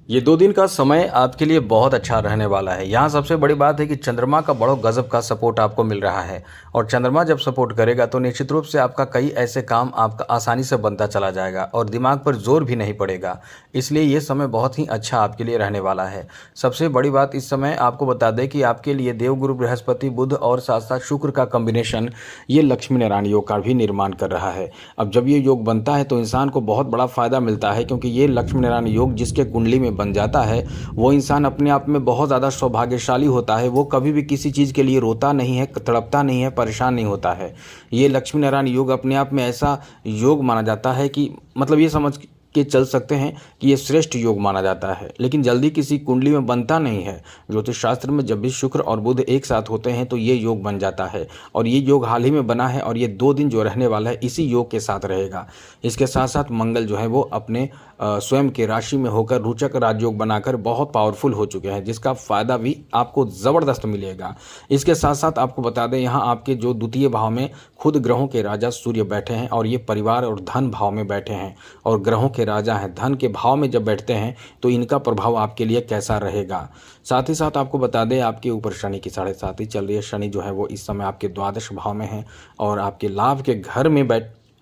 ये 2 दिन का समय आपके लिए बहुत अच्छा रहने वाला है। यहाँ सबसे बड़ी बात है कि चंद्रमा का बड़ो गज़ब का सपोर्ट आपको मिल रहा है और चंद्रमा जब सपोर्ट करेगा तो निश्चित रूप से आपका कई ऐसे काम आपका आसानी से बनता चला जाएगा और दिमाग पर ज़ोर भी नहीं पड़ेगा। इसलिए ये समय बहुत ही अच्छा आपके लिए रहने वाला है। सबसे बड़ी बात इस समय आपको बता दें कि आपके लिए देवगुरु बृहस्पति, बुध और साथ-साथ शुक्र का कॉम्बिनेशन ये लक्ष्मी नारायण योग का भी निर्माण कर रहा है। अब जब ये योग बनता है तो इंसान को बहुत बड़ा फ़ायदा मिलता है, क्योंकि ये लक्ष्मी नारायण योग जिसके कुंडली में बन जाता है वो इंसान अपने आप में बहुत ज़्यादा सौभाग्यशाली होता है। वो कभी भी किसी चीज़ के लिए रोता नहीं है, तड़पता नहीं है, परेशान नहीं होता है। ये लक्ष्मी नारायण योग अपने आप में ऐसा योग माना जाता है कि मतलब ये समझ के चल सकते हैं कि ये श्रेष्ठ योग माना जाता है, लेकिन जल्दी किसी कुंडली में बनता नहीं है। ज्योतिष शास्त्र में जब भी शुक्र और बुध एक साथ होते हैं तो ये योग बन जाता है और ये योग हाल ही में बना है और ये 2 दिन जो रहने वाला है इसी योग के साथ रहेगा। इसके साथ साथ मंगल जो है वो अपने स्वयं के राशि में होकर रोचक राजयोग बनाकर बहुत पावरफुल हो चुके हैं, जिसका फायदा भी आपको ज़बरदस्त मिलेगा। इसके साथ साथ आपको बता दें, यहाँ आपके जो द्वितीय भाव में खुद ग्रहों के राजा सूर्य बैठे हैं और ये परिवार और धन भाव में बैठे हैं और ग्रहों के राजा हैं। धन के भाव में जब बैठते हैं तो इनका प्रभाव आपके लिए कैसा रहेगा। साथ ही साथ आपको बता दें, आपके ऊपर शनि की 7.5 चल रही है। शनि जो है वो इस समय आपके द्वादश भाव में है और आपके लाभ के घर में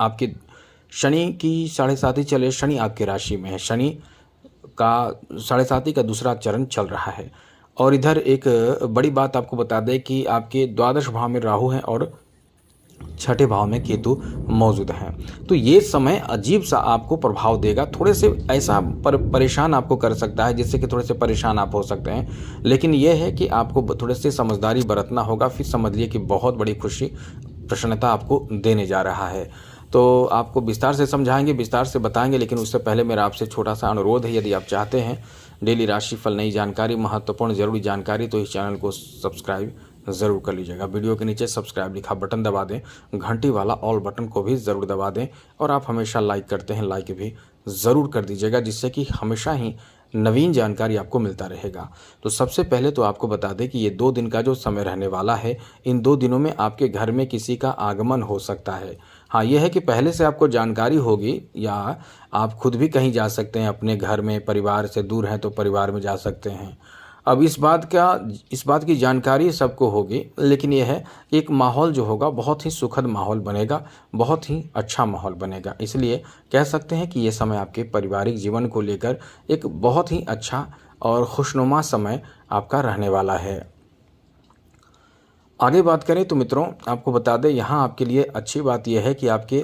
आपके शनि की 7.5 चले। शनि आपके राशि में है। शनि का 7.5 का दूसरा चरण चल रहा है और इधर एक बड़ी बात आपको बता दें कि आपके द्वादश भाव में राहु है और 6ठे भाव में केतु मौजूद हैं। तो ये समय अजीब सा आपको प्रभाव देगा। थोड़े से ऐसा परेशान आपको कर सकता है जिससे कि थोड़े से परेशान आप हो सकते हैं, लेकिन यह है कि आपको थोड़े से समझदारी बरतना होगा। फिर समझ लिए कि बहुत बड़ी खुशी प्रसन्नता आपको देने जा रहा है। तो आपको विस्तार से समझाएंगे, विस्तार से बताएंगे, लेकिन उससे पहले मेरा आपसे छोटा सा अनुरोध है, यदि आप चाहते हैं डेली राशिफल, नई जानकारी, महत्वपूर्ण जरूरी जानकारी, तो इस चैनल को सब्सक्राइब ज़रूर कर लीजिएगा। वीडियो के नीचे सब्सक्राइब लिखा बटन दबा दें, घंटी वाला ऑल बटन को भी ज़रूर दबा दें और आप हमेशा लाइक करते हैं, लाइक भी ज़रूर कर दीजिएगा, जिससे कि हमेशा ही नवीन जानकारी आपको मिलता रहेगा। तो सबसे पहले तो आपको बता दें कि ये 2 दिन का जो समय रहने वाला है, इन 2 दिनों में आपके घर में किसी का आगमन हो सकता है। हाँ, यह है कि पहले से आपको जानकारी होगी या आप खुद भी कहीं जा सकते हैं अपने घर में, परिवार से दूर हैं तो परिवार में जा सकते हैं। अब इस बात की जानकारी सबको होगी, लेकिन यह है एक माहौल जो होगा बहुत ही सुखद माहौल बनेगा, बहुत ही अच्छा माहौल बनेगा। इसलिए कह सकते हैं कि ये समय आपके पारिवारिक जीवन को लेकर एक बहुत ही अच्छा और खुशनुमा समय आपका रहने वाला है। आगे बात करें तो मित्रों, आपको बता दें, यहाँ आपके लिए अच्छी बात यह है कि आपके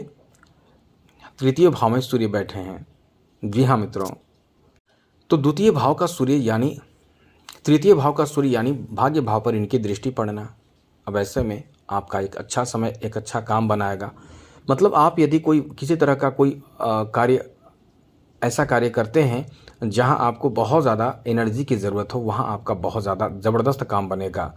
तृतीय भाव में सूर्य बैठे हैं। जी हाँ मित्रों, तो द्वितीय भाव का सूर्य यानी तृतीय भाव का सूर्य यानी भाग्य भाव पर इनकी दृष्टि पड़ना। अब ऐसे में आपका एक अच्छा समय, एक अच्छा काम बनाएगा। मतलब आप यदि कोई किसी तरह का कोई ऐसा कार्य करते हैं जहां आपको बहुत ज़्यादा एनर्जी की ज़रूरत हो, वहां आपका बहुत ज़्यादा ज़बरदस्त काम बनेगा।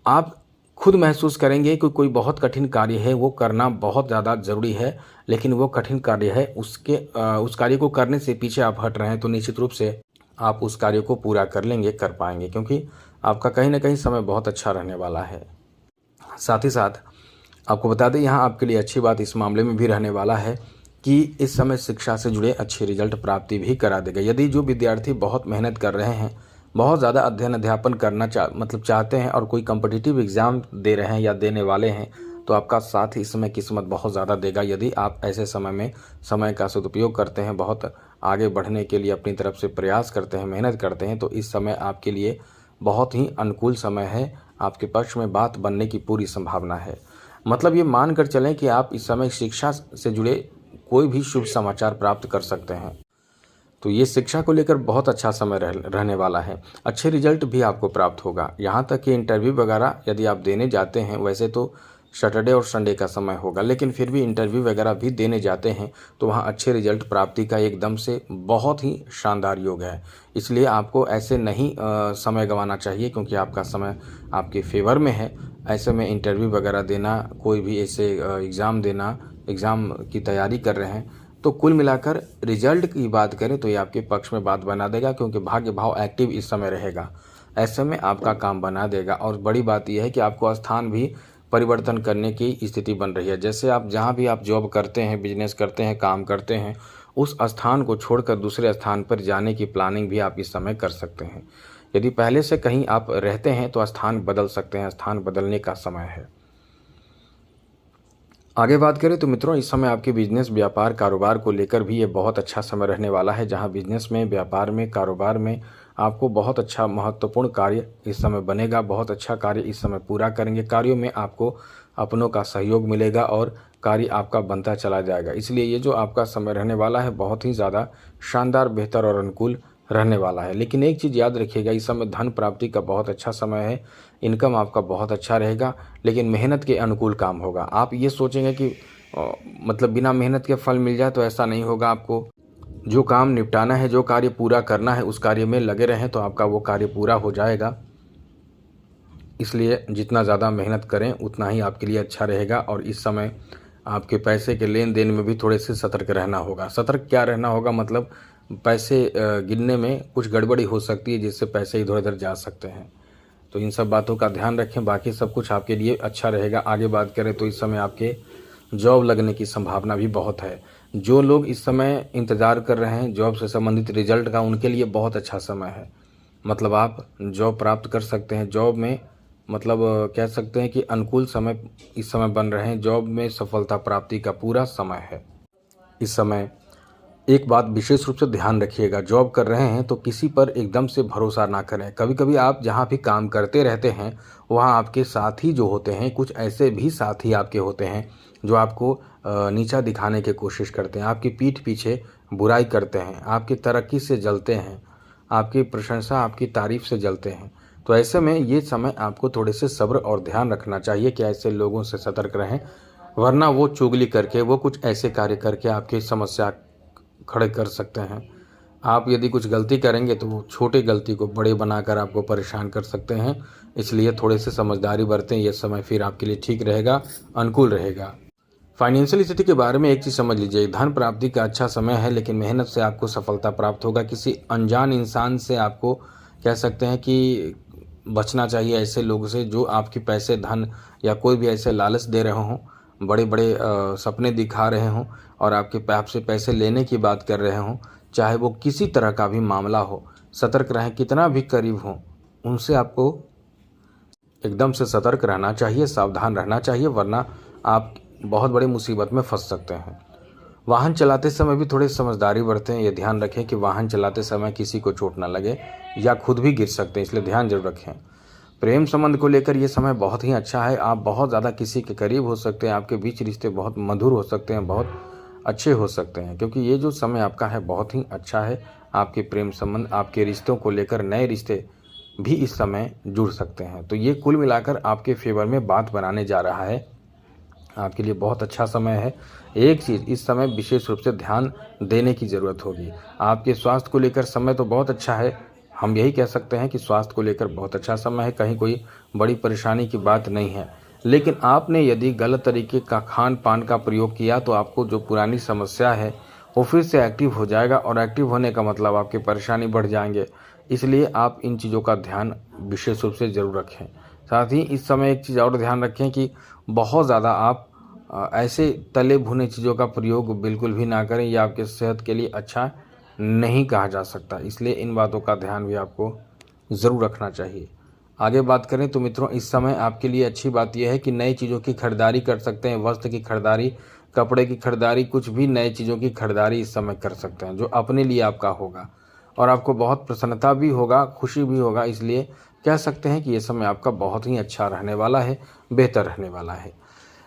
आप खुद महसूस करेंगे कि कोई बहुत कठिन कार्य है, वो करना बहुत ज़्यादा ज़रूरी है, लेकिन वो कठिन कार्य है, उस कार्य को करने से पीछे आप हट रहे हैं, तो निश्चित रूप से आप उस कार्य को पूरा कर लेंगे, कर पाएंगे, क्योंकि आपका कहीं ना कहीं समय बहुत अच्छा रहने वाला है। साथ ही साथ आपको बता दें, यहाँ आपके लिए अच्छी बात इस मामले में भी रहने वाला है कि इस समय शिक्षा से जुड़े अच्छे रिजल्ट प्राप्ति भी करा देगा। यदि जो विद्यार्थी बहुत मेहनत कर रहे हैं, बहुत ज़्यादा अध्ययन अध्यापन करना चाहते हैं और कोई कॉम्पिटिटिव एग्ज़ाम दे रहे हैं या देने वाले हैं, तो आपका साथ ही इस समय किस्मत बहुत ज़्यादा देगा। यदि आप ऐसे समय में समय का सदुपयोग करते हैं, बहुत आगे बढ़ने के लिए अपनी तरफ से प्रयास करते हैं, मेहनत करते हैं, तो इस समय आपके लिए बहुत ही अनुकूल समय है। आपके पक्ष में बात बनने की पूरी संभावना है। मतलब ये मान कर चलें कि आप इस समय शिक्षा से जुड़े कोई भी शुभ समाचार प्राप्त कर सकते हैं। तो ये शिक्षा को लेकर बहुत अच्छा समय रहने वाला है। अच्छे रिजल्ट भी आपको प्राप्त होगा। यहाँ तक कि इंटरव्यू वगैरह यदि आप देने जाते हैं, वैसे तो सैटरडे और संडे का समय होगा, लेकिन फिर भी इंटरव्यू वगैरह भी देने जाते हैं तो वहाँ अच्छे रिजल्ट प्राप्ति का एकदम से बहुत ही शानदार योग है। इसलिए आपको ऐसे नहीं समय गंवाना चाहिए, क्योंकि आपका समय आपके फेवर में है। ऐसे में इंटरव्यू वगैरह देना, कोई भी ऐसे एग्ज़ाम देना, एग्ज़ाम की तैयारी कर रहे हैं, तो कुल मिलाकर रिजल्ट की बात करें तो ये आपके पक्ष में बात बना देगा, क्योंकि भाग्य भाव एक्टिव इस समय रहेगा। ऐसे में आपका काम बना देगा। और बड़ी बात यह है कि आपको स्थान भी परिवर्तन करने की स्थिति बन रही है। जैसे आप जहाँ भी आप जॉब करते हैं, बिजनेस करते हैं, काम करते हैं, उस स्थान को छोड़कर दूसरे स्थान पर जाने की प्लानिंग भी आप इस समय कर सकते हैं। यदि पहले से कहीं आप रहते हैं तो स्थान बदल सकते हैं, स्थान बदलने का समय है। आगे बात करें तो मित्रों, इस समय आपके बिजनेस, व्यापार, कारोबार को लेकर भी ये बहुत अच्छा समय रहने वाला है, जहां बिजनेस में, व्यापार में, कारोबार में आपको बहुत अच्छा महत्वपूर्ण कार्य इस समय बनेगा। बहुत अच्छा कार्य इस समय पूरा करेंगे। कार्यों में आपको अपनों का सहयोग मिलेगा और कार्य आपका बनता चला जाएगा। इसलिए ये जो आपका समय रहने वाला है बहुत ही ज़्यादा शानदार, बेहतर और अनुकूल रहने वाला है। लेकिन एक चीज़ याद रखिएगा, इस समय धन प्राप्ति का बहुत अच्छा समय है। इनकम आपका बहुत अच्छा रहेगा, लेकिन मेहनत के अनुकूल काम होगा। आप ये सोचेंगे कि मतलब बिना मेहनत के फल मिल जाए, तो ऐसा नहीं होगा। आपको जो काम निपटाना है, जो कार्य पूरा करना है, उस कार्य में लगे रहें तो आपका वो कार्य पूरा हो जाएगा। इसलिए जितना ज़्यादा मेहनत करें उतना ही आपके लिए अच्छा रहेगा। और इस समय आपके पैसे के लेन देन में भी थोड़े से सतर्क रहना होगा। सतर्क क्या रहना होगा, मतलब पैसे गिनने में कुछ गड़बड़ी हो सकती है, जिससे पैसे इधर उधर जा सकते हैं। तो इन सब बातों का ध्यान रखें, बाकी सब कुछ आपके लिए अच्छा रहेगा। आगे बात करें तो इस समय आपके जॉब लगने की संभावना भी बहुत है। जो लोग इस समय इंतज़ार कर रहे हैं जॉब से संबंधित रिजल्ट का, उनके लिए बहुत अच्छा समय है। मतलब आप जॉब प्राप्त कर सकते हैं। जॉब में मतलब कह सकते हैं कि अनुकूल समय इस समय बन रहे हैं। जॉब में सफलता प्राप्ति का पूरा समय है इस समय। एक बात विशेष रूप से ध्यान रखिएगा, जॉब कर रहे हैं तो किसी पर एकदम से भरोसा ना करें। कभी कभी आप जहाँ भी काम करते रहते हैं वहाँ आपके साथी जो होते हैं, कुछ ऐसे भी साथी आपके होते हैं जो आपको नीचा दिखाने की कोशिश करते हैं, आपकी पीठ पीछे बुराई करते हैं, आपकी तरक्की से जलते हैं, आपकी प्रशंसा, आपकी तारीफ से जलते हैं। तो ऐसे में ये समय आपको थोड़े से सब्र और ध्यान रखना चाहिए कि ऐसे लोगों से सतर्क रहें, वरना वो चुगली करके, वो कुछ ऐसे कार्य करके आपकी समस्या खड़े कर सकते हैं। आप यदि कुछ गलती करेंगे तो वो छोटी गलती को बड़े बनाकर आपको परेशान कर सकते हैं। इसलिए थोड़े से समझदारी बरतें, ये समय फिर आपके लिए ठीक रहेगा, अनुकूल रहेगा। फाइनेंशियल स्थिति के बारे में एक चीज़ समझ लीजिए, धन प्राप्ति का अच्छा समय है, लेकिन मेहनत से आपको सफलता प्राप्त होगा। किसी अनजान इंसान से आपको कह सकते हैं कि बचना चाहिए, ऐसे लोगों से जो आपके पैसे, धन या कोई भी ऐसे लालच दे रहे हों, बड़े बड़े सपने दिखा रहे हों और आपसे पैसे लेने की बात कर रहे हों, चाहे वो किसी तरह का भी मामला हो। सतर्क रहें, कितना भी करीब हो उनसे आपको एकदम से सतर्क रहना चाहिए, सावधान रहना चाहिए, वरना आप बहुत बड़ी मुसीबत में फंस सकते हैं। वाहन चलाते समय भी थोड़ी समझदारी बरतें। ये ध्यान रखें कि वाहन चलाते समय किसी को चोट ना लगे या खुद भी गिर सकते हैं, इसलिए ध्यान जरूर रखें। प्रेम संबंध को लेकर ये समय बहुत ही अच्छा है। आप बहुत ज़्यादा किसी के करीब हो सकते हैं, आपके बीच रिश्ते बहुत मधुर हो सकते हैं, बहुत अच्छे हो सकते हैं, क्योंकि ये जो समय आपका है बहुत ही अच्छा है। आपके प्रेम संबंध, आपके रिश्तों को लेकर नए रिश्ते भी इस समय जुड़ सकते हैं। तो ये कुल मिलाकर आपके फेवर में बात बनाने जा रहा है, आपके लिए बहुत अच्छा समय है। एक चीज़ इस समय विशेष रूप से ध्यान देने की ज़रूरत होगी। आपके स्वास्थ्य को लेकर समय तो बहुत अच्छा है, हम यही कह सकते हैं कि स्वास्थ्य को लेकर बहुत अच्छा समय है, कहीं कोई बड़ी परेशानी की बात नहीं है। लेकिन आपने यदि गलत तरीके का खान पान का प्रयोग किया तो आपको जो पुरानी समस्या है वो फिर से एक्टिव हो जाएगा, और एक्टिव होने का मतलब आपकी परेशानी बढ़ जाएंगे। इसलिए आप इन चीज़ों का ध्यान विशेष रूप से ज़रूर रखें। साथ ही इस समय एक चीज़ और ध्यान रखें कि बहुत ज़्यादा आप ऐसे तले भुने चीज़ों का प्रयोग बिल्कुल भी ना करें, यह आपके सेहत के लिए अच्छा नहीं कहा जा सकता। इसलिए इन बातों का ध्यान भी आपको ज़रूर रखना चाहिए। आगे बात करें तो मित्रों, इस समय आपके लिए अच्छी बात यह है कि नई चीज़ों की खरीदारी कर सकते हैं। वस्त्र की खरीदारी, कपड़े की खरीदारी, कुछ भी नए चीज़ों की खरीदारी इस समय कर सकते हैं, जो अपने लिए आपका होगा और आपको बहुत प्रसन्नता भी होगा, खुशी भी होगा। इसलिए कह सकते हैं कि ये समय आपका बहुत ही अच्छा रहने वाला है, बेहतर रहने वाला है।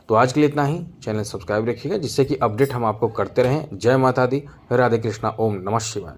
तो आज के लिए इतना ही। चैनल सब्सक्राइब रखिएगा, जिससे कि अपडेट हम आपको करते रहें। जय माता दी, राधे कृष्णा, ओम नमः शिवाय।